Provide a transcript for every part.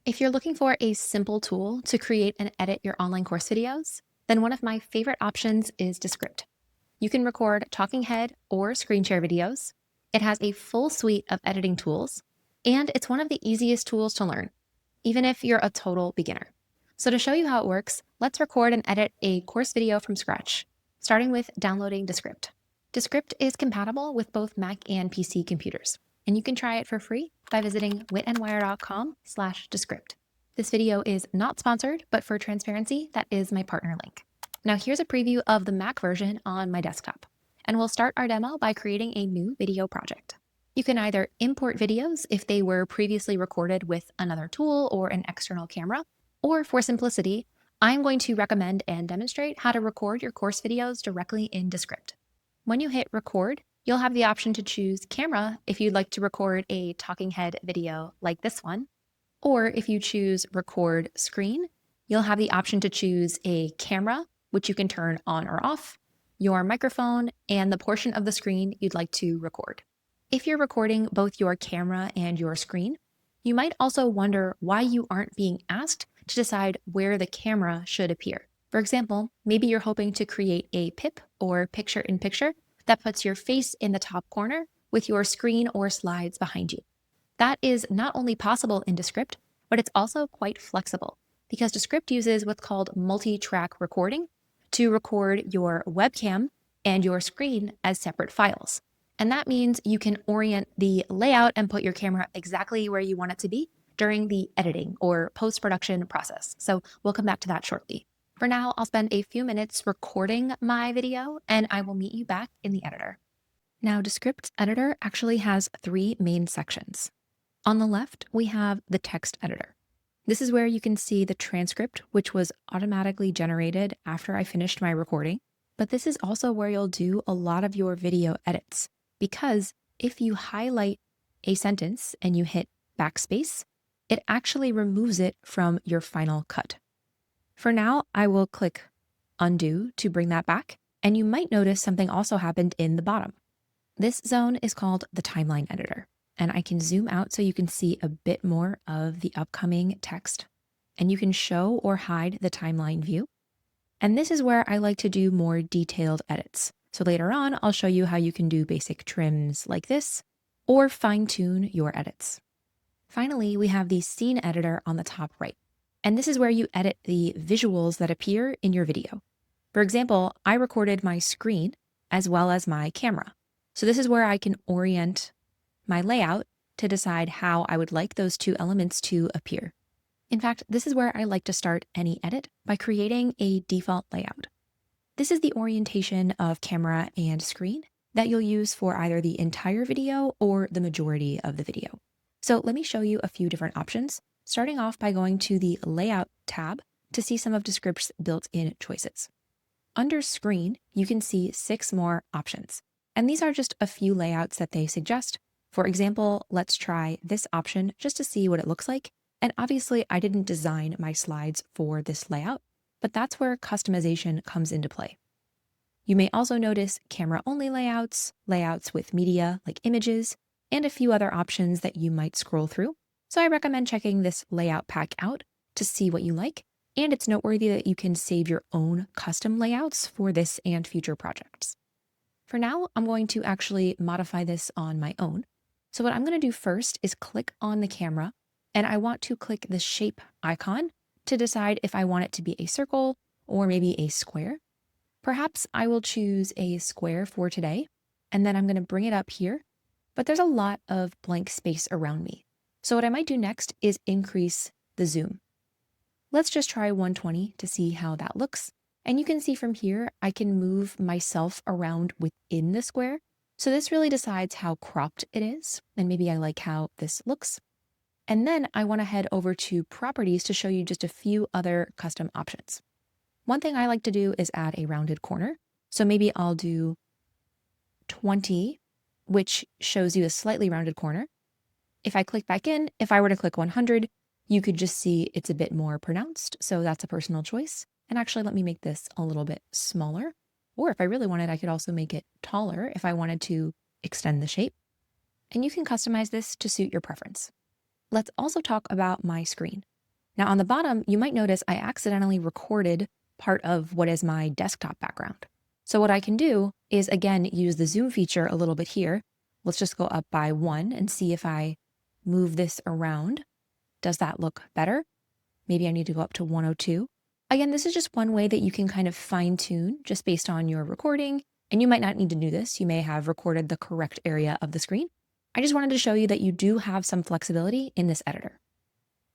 If you're looking for a simple tool to create and edit your online course videos, then one of my favorite options is Descript. You can record talking head or screen share videos. It has a full suite of editing tools, and it's one of the easiest tools to learn, even if you're a total beginner. So to show you how it works, let's record and edit a course video from scratch, starting with downloading Descript. Descript is compatible with both Mac and PC computers, and you can try it for free by visiting witandwire.com/descript. This video is not sponsored, but for transparency, that is my partner link. Now here's a preview of the Mac version on my desktop, and we'll start our demo by creating a new video project. You can either import videos if they were previously recorded with another tool or an external camera, or for simplicity, I'm going to recommend and demonstrate how to record your course videos directly in Descript. When you hit record, you'll have the option to choose camera if you'd like to record a talking head video like this one, or if you choose record screen, you'll have the option to choose a camera, which you can turn on or off, your microphone, and the portion of the screen you'd like to record. If you're recording both your camera and your screen, you might also wonder why you aren't being asked to decide where the camera should appear. For example, maybe you're hoping to create a PIP or picture-in-picture that puts your face in the top corner with your screen or slides behind you. That is not only possible in Descript, but it's also quite flexible because Descript uses what's called multi-track recording to record your webcam and your screen as separate files. And that means you can orient the layout and put your camera exactly where you want it to be during the editing or post-production process. So we'll come back to that shortly. For now, I'll spend a few minutes recording my video and I will meet you back in the editor. Now, Descript's editor actually has three main sections. On the left, we have the text editor. This is where you can see the transcript, which was automatically generated after I finished my recording. But this is also where you'll do a lot of your video edits, because if you highlight a sentence and you hit backspace, it actually removes it from your final cut. For now, I will click undo to bring that back, and you might notice something also happened in the bottom. This zone is called the timeline editor, and I can zoom out so you can see a bit more of the upcoming text, and you can show or hide the timeline view. And this is where I like to do more detailed edits. So later on, I'll show you how you can do basic trims like this, or fine-tune your edits. Finally, we have the scene editor on the top right. And this is where you edit the visuals that appear in your video. For example, I recorded my screen as well as my camera. So this is where I can orient my layout to decide how I would like those two elements to appear. In fact, this is where I like to start any edit by creating a default layout. This is the orientation of camera and screen that you'll use for either the entire video or the majority of the video. So let me show you a few different options, starting off by going to the Layout tab to see some of Descript's built-in choices. Under Screen, you can see 6 more options, and these are just a few layouts that they suggest. For example, let's try this option just to see what it looks like. And obviously, I didn't design my slides for this layout, but that's where customization comes into play. You may also notice camera-only layouts, layouts with media like images, and a few other options that you might scroll through. So I recommend checking this layout pack out to see what you like. And it's noteworthy that you can save your own custom layouts for this and future projects. For now, I'm going to actually modify this on my own. So what I'm going to do first is click on the camera, and I want to click the shape icon to decide if I want it to be a circle or maybe a square. Perhaps I will choose a square for today, and then I'm going to bring it up here, but there's a lot of blank space around me. So what I might do next is increase the zoom. Let's just try 120 to see how that looks. And you can see from here, I can move myself around within the square. So this really decides how cropped it is. And maybe I like how this looks. And then I want to head over to properties to show you just a few other custom options. One thing I like to do is add a rounded corner. So maybe I'll do 20, which shows you a slightly rounded corner. If I click back in, if I were to click 100, you could just see it's a bit more pronounced. So that's a personal choice. And actually, let me make this a little bit smaller. Or if I really wanted, I could also make it taller if I wanted to extend the shape. And you can customize this to suit your preference. Let's also talk about my screen. Now on the bottom, you might notice I accidentally recorded part of what is my desktop background. So what I can do is again, use the zoom feature a little bit here. Let's just go up by 1 and see if I move this around. Does that look better? Maybe I need to go up to 102. Again, this is just one way that you can kind of fine tune just based on your recording. And you might not need to do this. You may have recorded the correct area of the screen. I just wanted to show you that you do have some flexibility in this editor.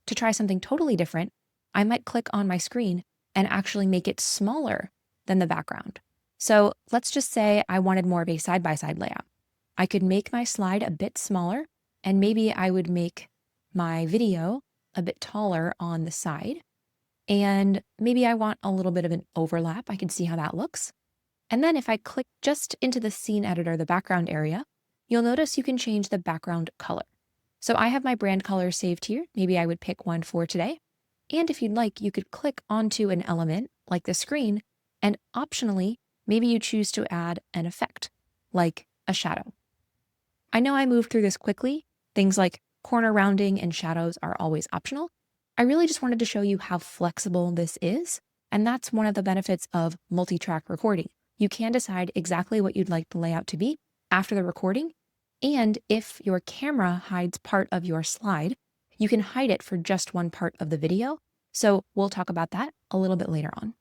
To try something totally different, I might click on my screen and actually make it smaller than the background. So let's just say I wanted more of a side-by-side layout. I could make my slide a bit smaller, and maybe I would make my video a bit taller on the side. And maybe I want a little bit of an overlap. I can see how that looks. And then if I click just into the scene editor, the background area, you'll notice you can change the background color. So I have my brand color saved here. Maybe I would pick one for today. And if you'd like, you could click onto an element like the screen, and optionally, maybe you choose to add an effect, like a shadow. I know I moved through this quickly. Things like corner rounding and shadows are always optional. I really just wanted to show you how flexible this is. And that's one of the benefits of multi-track recording. You can decide exactly what you'd like the layout to be after the recording. And if your camera hides part of your slide, you can hide it for just one part of the video. So we'll talk about that a little bit later on.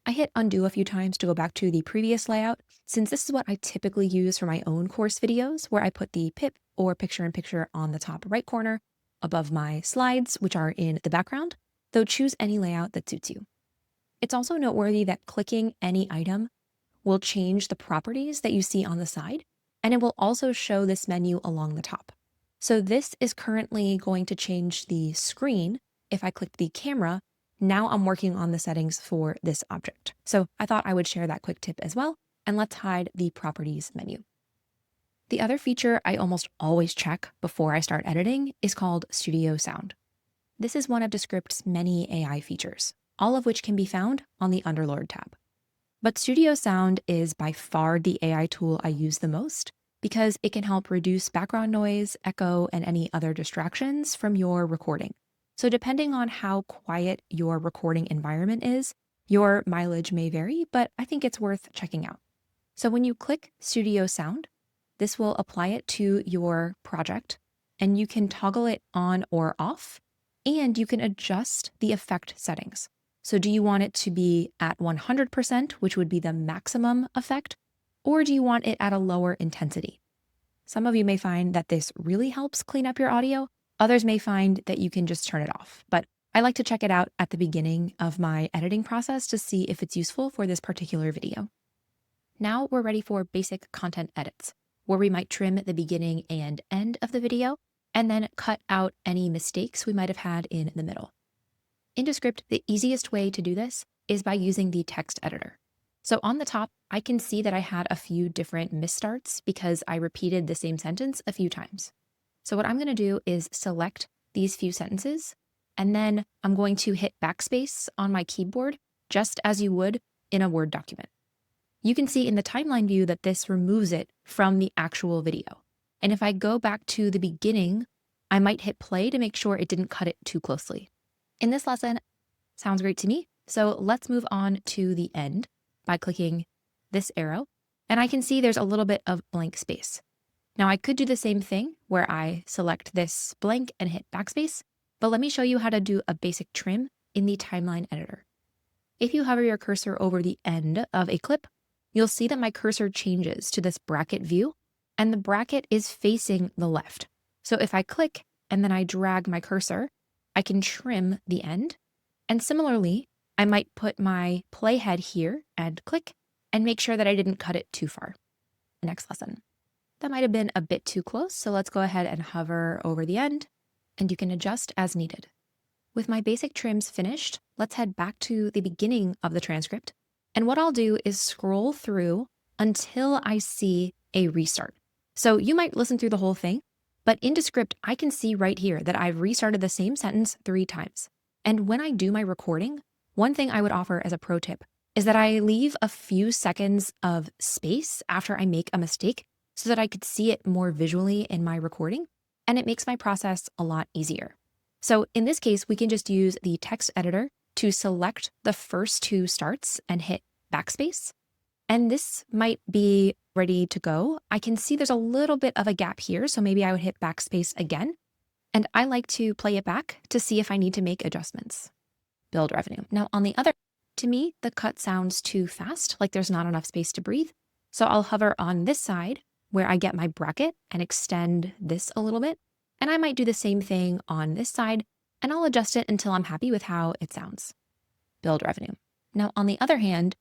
I hit undo a few times to go back to the previous layout, since this is what I typically use for my own course videos, where I put the pip or picture-in-picture on the top right corner above my slides, which are in the background, though choose any layout that suits you. It's also noteworthy that clicking any item will change the properties that you see on the side, and it will also show this menu along the top. So this is currently going to change the screen. If I click the camera, now I'm working on the settings for this object. So I thought I would share that quick tip as well, and let's hide the properties menu. The other feature I almost always check before I start editing is called Studio Sound. This is one of Descript's many AI features, all of which can be found on the Underlord tab. But Studio Sound is by far the AI tool I use the most because it can help reduce background noise, echo, and any other distractions from your recording. So depending on how quiet your recording environment is, your mileage may vary, but I think it's worth checking out. So when you click Studio Sound, this will apply it to your project, and you can toggle it on or off, and you can adjust the effect settings. So do you want it to be at 100%, which would be the maximum effect, or do you want it at a lower intensity? Some of you may find that this really helps clean up your audio. Others may find that you can just turn it off, but I like to check it out at the beginning of my editing process to see if it's useful for this particular video. Now we're ready for basic content edits, where we might trim the beginning and end of the video, and then cut out any mistakes we might have had in the middle. In Descript, the easiest way to do this is by using the text editor. So on the top, I can see that I had a few different misstarts because I repeated the same sentence a few times. So what I'm going to do is select these few sentences, and then I'm going to hit backspace on my keyboard, just as you would in a Word document. You can see in the timeline view that this removes it from the actual video. And if I go back to the beginning, I might hit play to make sure it didn't cut it too closely. In this lesson, sounds great to me. So let's move on to the end by clicking this arrow, and I can see there's a little bit of blank space. Now I could do the same thing where I select this blank and hit backspace, but let me show you how to do a basic trim in the timeline editor. If you hover your cursor over the end of a clip, you'll see that my cursor changes to this bracket view, and the bracket is facing the left. So if I click and then I drag my cursor, I can trim the end. And similarly, I might put my playhead here and click and make sure that I didn't cut it too far. Next lesson. That might have been a bit too close, so let's go ahead and hover over the end, and you can adjust as needed. With my basic trims finished, let's head back to the beginning of the transcript. And what I'll do is scroll through until I see a restart. So you might listen through the whole thing, but in Descript, I can see right here that I've restarted the same sentence 3 times. And when I do my recording, one thing I would offer as a pro tip is that I leave a few seconds of space after I make a mistake so that I could see it more visually in my recording, and it makes my process a lot easier. So in this case, we can just use the text editor to select the first two starts and hit backspace. And this might be ready to go. I can see there's a little bit of a gap here, so maybe I would hit backspace again. And I like to play it back to see if I need to make adjustments. Build revenue. Now on the other, to me, the cut sounds too fast, like there's not enough space to breathe. So I'll hover on this side where I get my bracket and extend this a little bit. And I might do the same thing on this side, and I'll adjust it until I'm happy with how it sounds. Build revenue. Now on the other hand,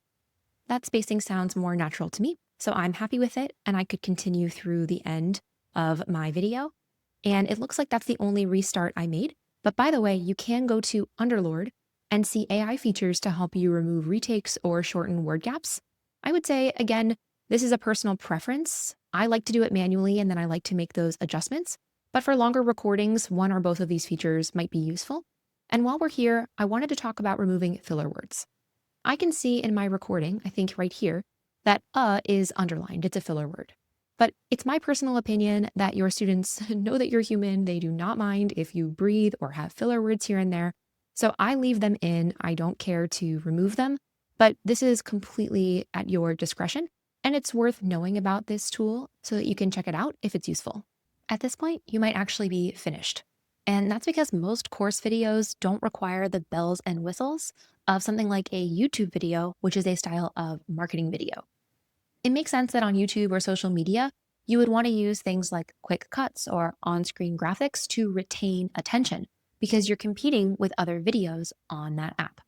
that spacing sounds more natural to me. So I'm happy with it, and I could continue through the end of my video. And it looks like that's the only restart I made. But by the way, you can go to Underlord and see AI features to help you remove retakes or shorten word gaps. I would say, again, this is a personal preference. I like to do it manually, and then I like to make those adjustments. But for longer recordings, one or both of these features might be useful. And while we're here, I wanted to talk about removing filler words. I can see in my recording, I think right here, that is underlined. It's a filler word. But it's my personal opinion that your students know that you're human. They do not mind if you breathe or have filler words here and there. So I leave them in. I don't care to remove them, but this is completely at your discretion. And it's worth knowing about this tool so that you can check it out if it's useful. At this point, you might actually be finished. And that's because most course videos don't require the bells and whistles of something like a YouTube video, which is a style of marketing video. It makes sense that on YouTube or social media, you would want to use things like quick cuts or on-screen graphics to retain attention because you're competing with other videos on that app.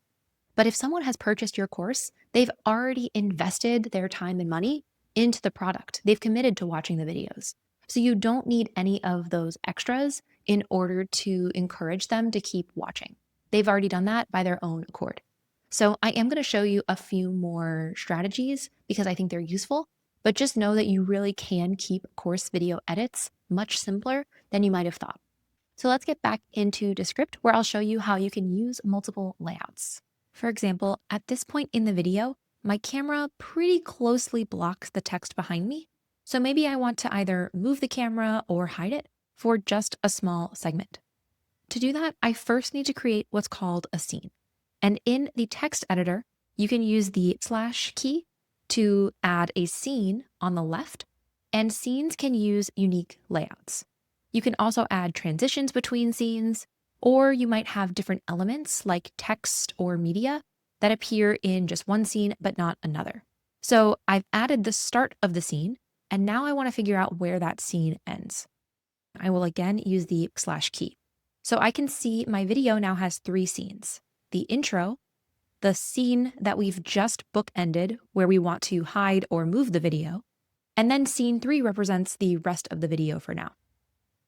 But if someone has purchased your course, they've already invested their time and money into the product. They've committed to watching the videos. So you don't need any of those extras in order to encourage them to keep watching. They've already done that by their own accord. So I am going to show you a few more strategies because I think they're useful, but just know that you really can keep course video edits much simpler than you might have thought. So let's get back into Descript where I'll show you how you can use multiple layouts. For example, at this point in the video, my camera pretty closely blocks the text behind me. So maybe I want to either move the camera or hide it for just a small segment. To do that, I first need to create what's called a scene. And in the text editor, you can use the / key to add a scene on the left, and scenes can use unique layouts. You can also add transitions between scenes, or you might have different elements like text or media that appear in just one scene but not another. So I've added the start of the scene, and now I want to figure out where that scene ends. I will again use the / key. So I can see my video now has 3 scenes. The intro, the scene that we've just bookended where we want to hide or move the video, and then scene 3 represents the rest of the video for now.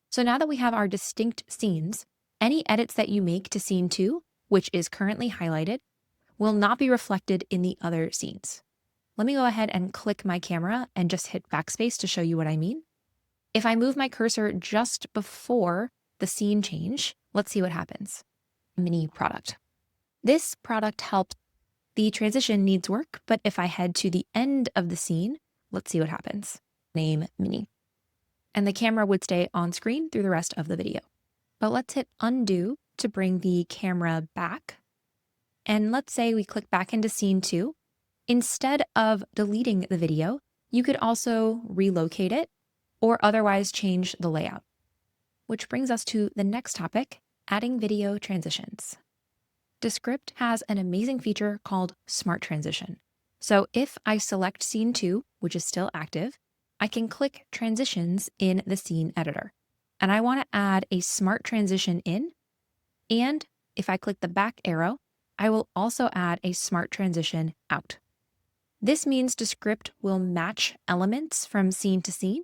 So now that we have our distinct scenes, any edits that you make to scene 2, which is currently highlighted, will not be reflected in the other scenes. Let me go ahead and click my camera and just hit backspace to show you what I mean. If I move my cursor just before the scene change, let's see what happens. Mini product. This product helps. The transition needs work, but if I head to the end of the scene, let's see what happens. Name mini. And the camera would stay on screen through the rest of the video. But let's hit undo to bring the camera back. And let's say we click back into scene 2. Instead of deleting the video, you could also relocate it or otherwise change the layout. Which brings us to the next topic, adding video transitions. Descript has an amazing feature called Smart Transition. So if I select scene 2, which is still active, I can click transitions in the scene editor. And I want to add a smart transition in. And if I click the back arrow, I will also add a smart transition out. This means Descript will match elements from scene to scene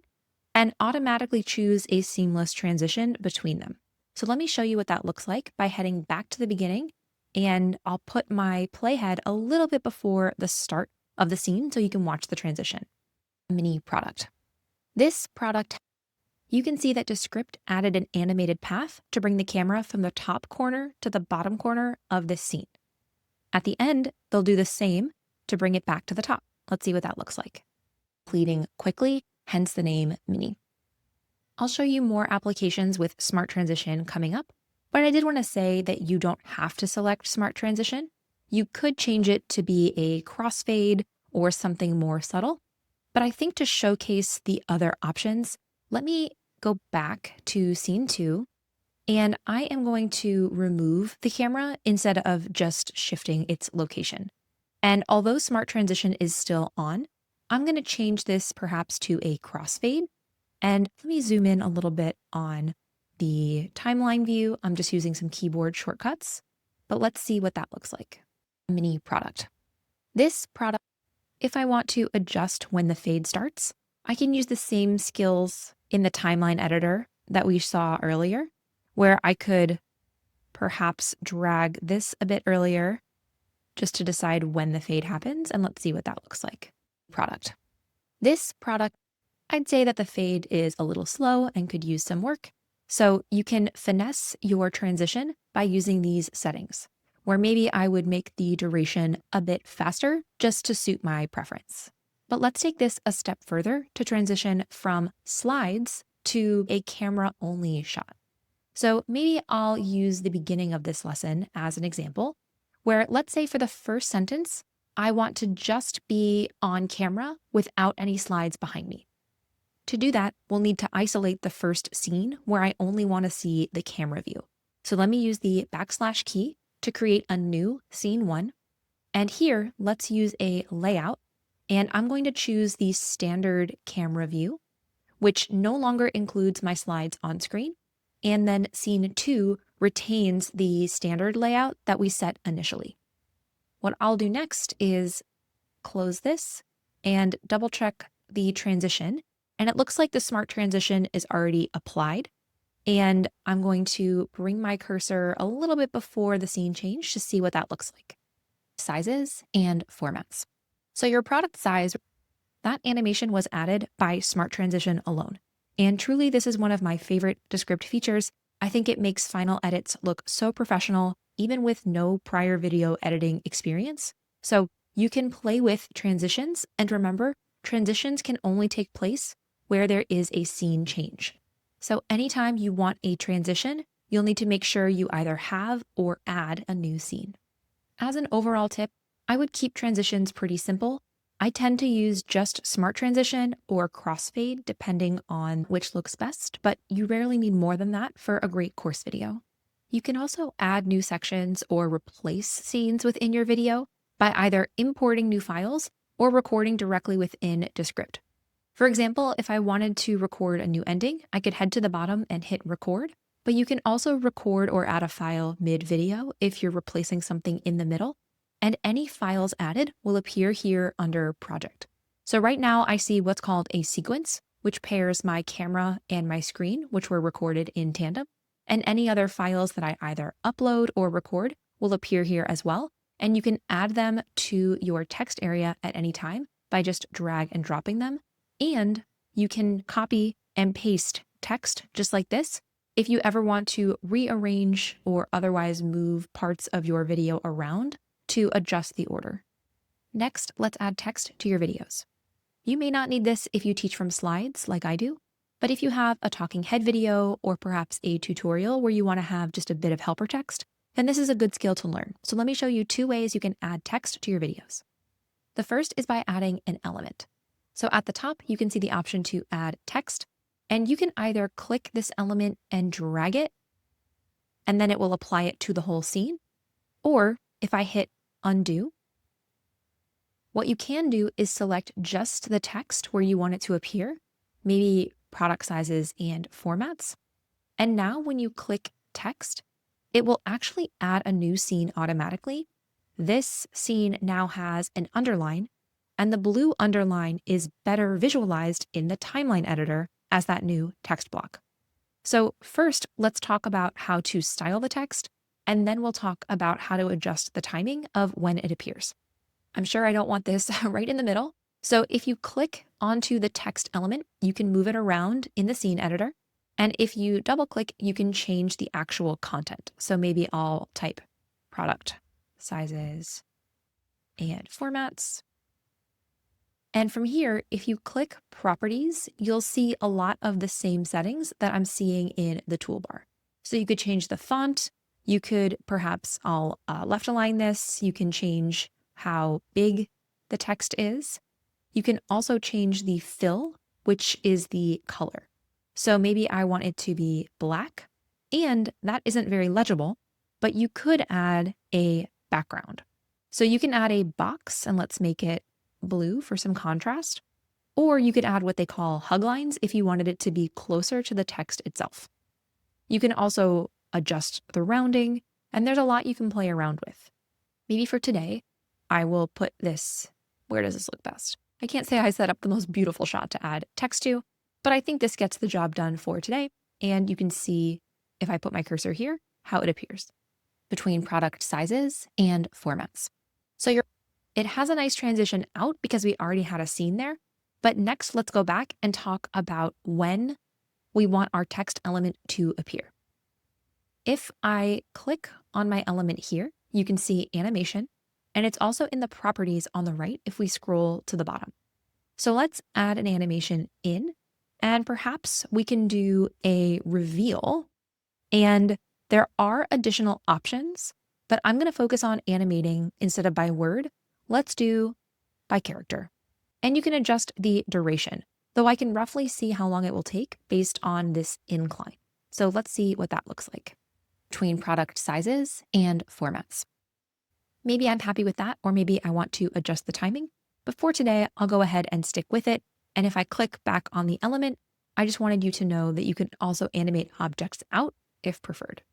and automatically choose a seamless transition between them. So let me show you what that looks like by heading back to the beginning, and I'll put my playhead a little bit before the start of the scene so you can watch the transition. Mini product. This product, you can see that Descript added an animated path to bring the camera from the top corner to the bottom corner of this scene. At the end, they'll do the same to bring it back to the top. Let's see what that looks like. Completing quickly, hence the name Mini. I'll show you more applications with Smart Transition coming up, But I did want to say that you don't have to select Smart Transition. You could change it to be a crossfade or something more subtle. But I think to showcase the other options, let me go back to scene 2, and I am going to remove the camera instead of just shifting its location. And although Smart Transition is still on, I'm going to change this perhaps to a crossfade. And let me zoom in a little bit on the timeline view. I'm just using some keyboard shortcuts, but let's see what that looks like. Mini product. This product, if I want to adjust when the fade starts, I can use the same skills in the timeline editor that we saw earlier, where I could perhaps drag this a bit earlier just to decide when the fade happens. And let's see what that looks like. Product. This product, I'd say that the fade is a little slow and could use some work. So you can finesse your transition by using these settings, where maybe I would make the duration a bit faster just to suit my preference. But let's take this a step further to transition from slides to a camera-only shot. So maybe I'll use the beginning of this lesson as an example, where let's say for the first sentence, I want to just be on camera without any slides behind me. To do that, we'll need to isolate the first scene where I only want to see the camera view. So let me use the # key to create a new scene 1. And here, let's use a layout. And I'm going to choose the standard camera view, which no longer includes my slides on screen. And then scene 2 retains the standard layout that we set initially. What I'll do next is close this and double check the transition. And it looks like the Smart Transition is already applied. And I'm going to bring my cursor a little bit before the scene change to see what that looks like. Sizes and formats. So your product size, that animation was added by Smart Transition alone. And truly, this is one of my favorite Descript features. I think it makes final edits look so professional, even with no prior video editing experience. So you can play with transitions, and remember, transitions can only take place where there is a scene change. So anytime you want a transition, you'll need to make sure you either have or add a new scene. As an overall tip, I would keep transitions pretty simple. I tend to use just Smart Transition or Crossfade depending on which looks best, but you rarely need more than that for a great course video. You can also add new sections or replace scenes within your video by either importing new files or recording directly within Descript. For example, if I wanted to record a new ending, I could head to the bottom and hit record, but you can also record or add a file mid-video if you're replacing something in the middle, and any files added will appear here under project. So right now I see what's called a sequence, which pairs my camera and my screen, which were recorded in tandem, and any other files that I either upload or record will appear here as well, and you can add them to your text area at any time by just drag and dropping them. And you can copy and paste text just like this if you ever want to rearrange or otherwise move parts of your video around to adjust the order. Next, let's add text to your videos. You may not need this if you teach from slides like I do, but if you have a talking head video or perhaps a tutorial where you want to have just a bit of helper text, then this is a good skill to learn. So let me show you 2 ways you can add text to your videos. The first is by adding an element. So at the top, you can see the option to add text, and you can either click this element and drag it, and then it will apply it to the whole scene. Or if I hit undo, what you can do is select just the text where you want it to appear, maybe product sizes and formats. And now when you click text, it will actually add a new scene automatically. This scene now has an underline, and the blue underline is better visualized in the timeline editor as that new text block. So first, let's talk about how to style the text, and then we'll talk about how to adjust the timing of when it appears. I'm sure I don't want this right in the middle. So if you click onto the text element, you can move it around in the scene editor. And if you double click, you can change the actual content. So maybe I'll type product sizes and formats. And from here, if you click properties, you'll see a lot of the same settings that I'm seeing in the toolbar. So you could change the font. You could perhaps, I'll left align this. You can change how big the text is. You can also change the fill, which is the color. So maybe I want it to be black, and that isn't very legible, but you could add a background. So you can add a box and let's make it blue for some contrast, or you could add what they call hug lines if you wanted it to be closer to the text itself. You can also adjust the rounding, and there's a lot you can play around with. Maybe for today, I will put this, where does this look best? I can't say I set up the most beautiful shot to add text to, but I think this gets the job done for today. And you can see if I put my cursor here, how it appears between product sizes and formats. So it has a nice transition out because we already had a scene there. But next, let's go back and talk about when we want our text element to appear. If I click on my element here, you can see animation, and it's also in the properties on the right if we scroll to the bottom. So let's add an animation in, and perhaps we can do a reveal. And there are additional options, but I'm going to focus on animating instead of by word. Let's do by character. And you can adjust the duration, though I can roughly see how long it will take based on this incline. So let's see what that looks like between product sizes and formats. Maybe I'm happy with that, or maybe I want to adjust the timing. But for today, I'll go ahead and stick with it. And if I click back on the element, I just wanted you to know that you can also animate objects out if preferred.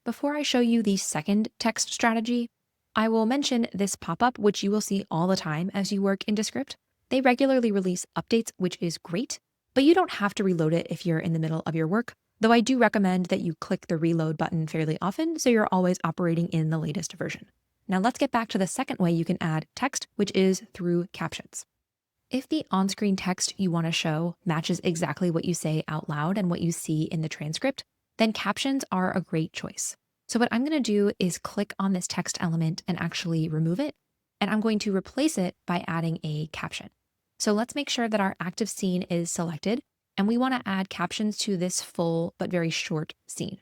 Before I show you the second text strategy, I will mention this pop-up, which you will see all the time as you work in Descript. They regularly release updates, which is great, but you don't have to reload it if you're in the middle of your work, though I do recommend that you click the reload button fairly often so you're always operating in the latest version. Now let's get back to the second way you can add text, which is through captions. If the on-screen text you want to show matches exactly what you say out loud and what you see in the transcript, then captions are a great choice. So what I'm going to do is click on this text element and actually remove it, and I'm going to replace it by adding a caption. So let's make sure that our active scene is selected, and we want to add captions to this full but very short scene.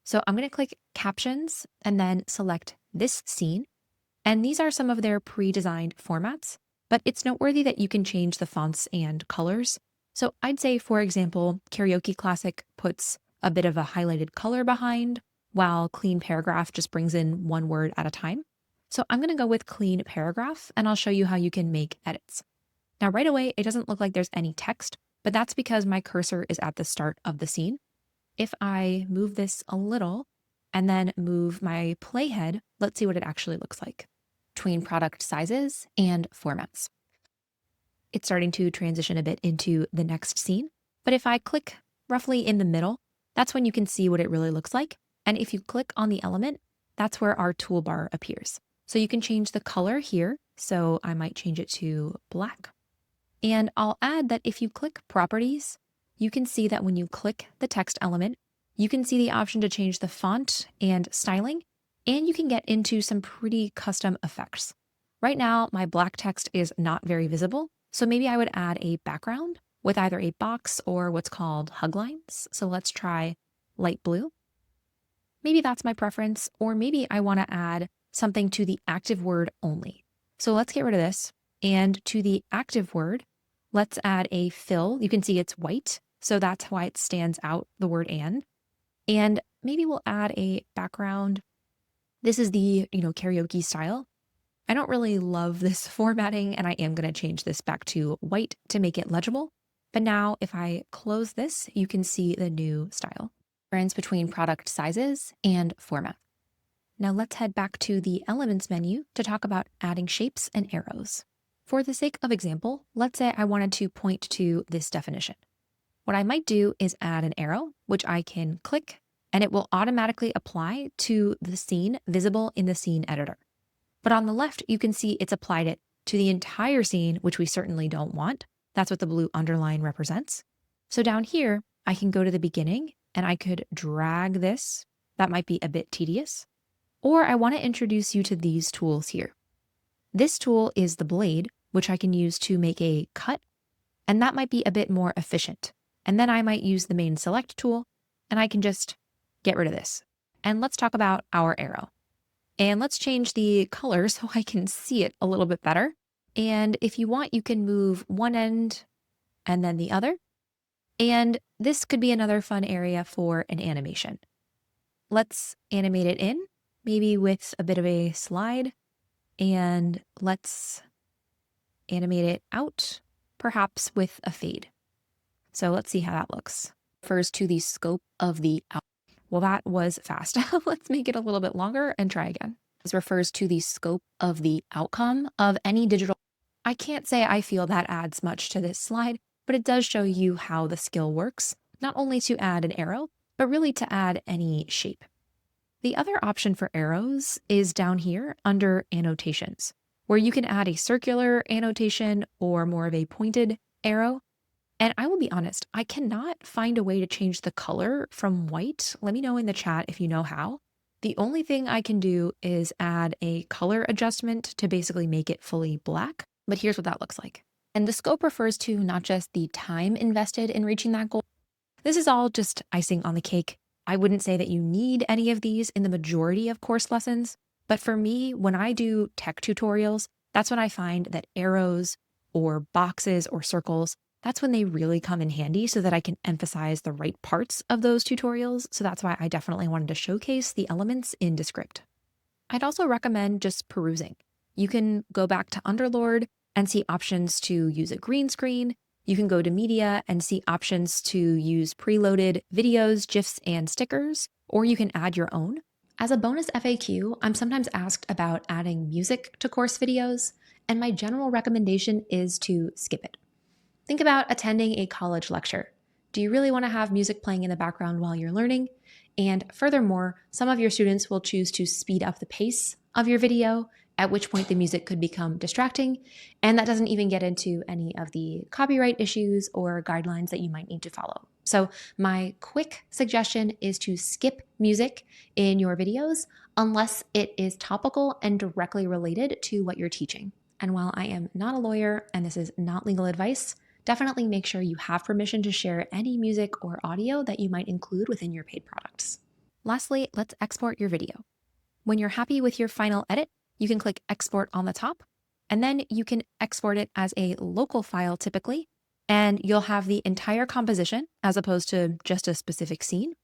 So I'm going to click captions and then select this scene. And these are some of their pre-designed formats, but it's noteworthy that you can change the fonts and colors. So I'd say, for example, Karaoke Classic puts a bit of a highlighted color behind, while Clean Paragraph just brings in one word at a time. So I'm going to go with Clean Paragraph, and I'll show you how you can make edits. Now, right away, it doesn't look like there's any text, but that's because my cursor is at the start of the scene. If I move this a little and then move my playhead, let's see what it actually looks like between product sizes and formats. It's starting to transition a bit into the next scene, but if I click roughly in the middle, that's when you can see what it really looks like. And if you click on the element, that's where our toolbar appears. So you can change the color here. So I might change it to black. And I'll add that if you click properties, you can see that when you click the text element, you can see the option to change the font and styling, and you can get into some pretty custom effects. Right now, my black text is not very visible, so maybe I would add a background with either a box or what's called hug lines. So let's try light blue. Maybe that's my preference, or maybe I want to add something to the active word only. So let's get rid of this. And to the active word, let's add a fill. You can see it's white, so that's why it stands out, the word and. And maybe we'll add a background. This is the, karaoke style. I don't really love this formatting, and I am going to change this back to white to make it legible. But now if I close this, you can see the new style. Difference between product sizes and format. Now let's head back to the Elements menu to talk about adding shapes and arrows. For the sake of example, let's say I wanted to point to this definition. What I might do is add an arrow, which I can click, and it will automatically apply to the scene visible in the scene editor. But on the left, you can see it's applied it to the entire scene, which we certainly don't want. That's what the blue underline represents. So down here, I can go to the beginning and I could drag this. That might be a bit tedious. Or I want to introduce you to these tools here. This tool is the blade, which I can use to make a cut, and that might be a bit more efficient. And then I might use the main select tool, and I can just get rid of this. And let's talk about our arrow. And let's change the color so I can see it a little bit better. And if you want, you can move one end and then the other. And this could be another fun area for an animation. Let's animate it in, maybe with a bit of a slide. And let's animate it out, perhaps with a fade. So let's see how that looks. Refers to the scope of the outcome. Well, that was fast. Let's make it a little bit longer and try again. This refers to the scope of the outcome of any digital. I can't say I feel that adds much to this slide, but it does show you how the skill works, not only to add an arrow, but really to add any shape. The other option for arrows is down here under annotations, where you can add a circular annotation or more of a pointed arrow. And I will be honest, I cannot find a way to change the color from white. Let me know in the chat if you know how. The only thing I can do is add a color adjustment to basically make it fully black. But here's what that looks like. And the scope refers to not just the time invested in reaching that goal. This is all just icing on the cake. I wouldn't say that you need any of these in the majority of course lessons. But for me, when I do tech tutorials, that's when I find that arrows or boxes or circles, that's when they really come in handy so that I can emphasize the right parts of those tutorials. So that's why I definitely wanted to showcase the elements in Descript. I'd also recommend just perusing. You can go back to Underlord and see options to use a green screen. You can go to media and see options to use preloaded videos, GIFs, and stickers, or you can add your own. As a bonus FAQ, I'm sometimes asked about adding music to course videos, and my general recommendation is to skip it. Think about attending a college lecture. Do you really want to have music playing in the background while you're learning? And furthermore, some of your students will choose to speed up the pace of your video, at which point the music could become distracting. And that doesn't even get into any of the copyright issues or guidelines that you might need to follow. So my quick suggestion is to skip music in your videos unless it is topical and directly related to what you're teaching. And while I am not a lawyer and this is not legal advice, definitely make sure you have permission to share any music or audio that you might include within your paid products. Lastly, let's export your video. When you're happy with your final edit, you can click export on the top, and then you can export it as a local file typically, and you'll have the entire composition as opposed to just a specific scene.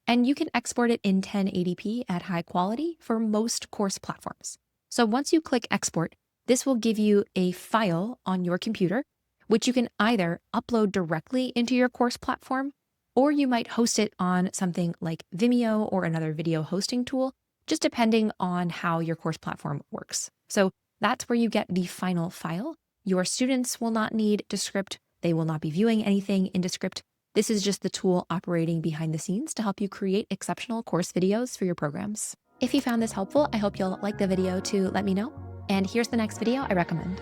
And you can export it in 1080p at high quality for most course platforms. So once you click export, this will give you a file on your computer, which you can either upload directly into your course platform, or you might host it on something like Vimeo or another video hosting tool, just depending on how your course platform works. So that's where you get the final file. Your students will not need Descript. They will not be viewing anything in Descript. This is just the tool operating behind the scenes to help you create exceptional course videos for your programs. If you found this helpful, I hope you'll like the video to let me know. And here's the next video I recommend.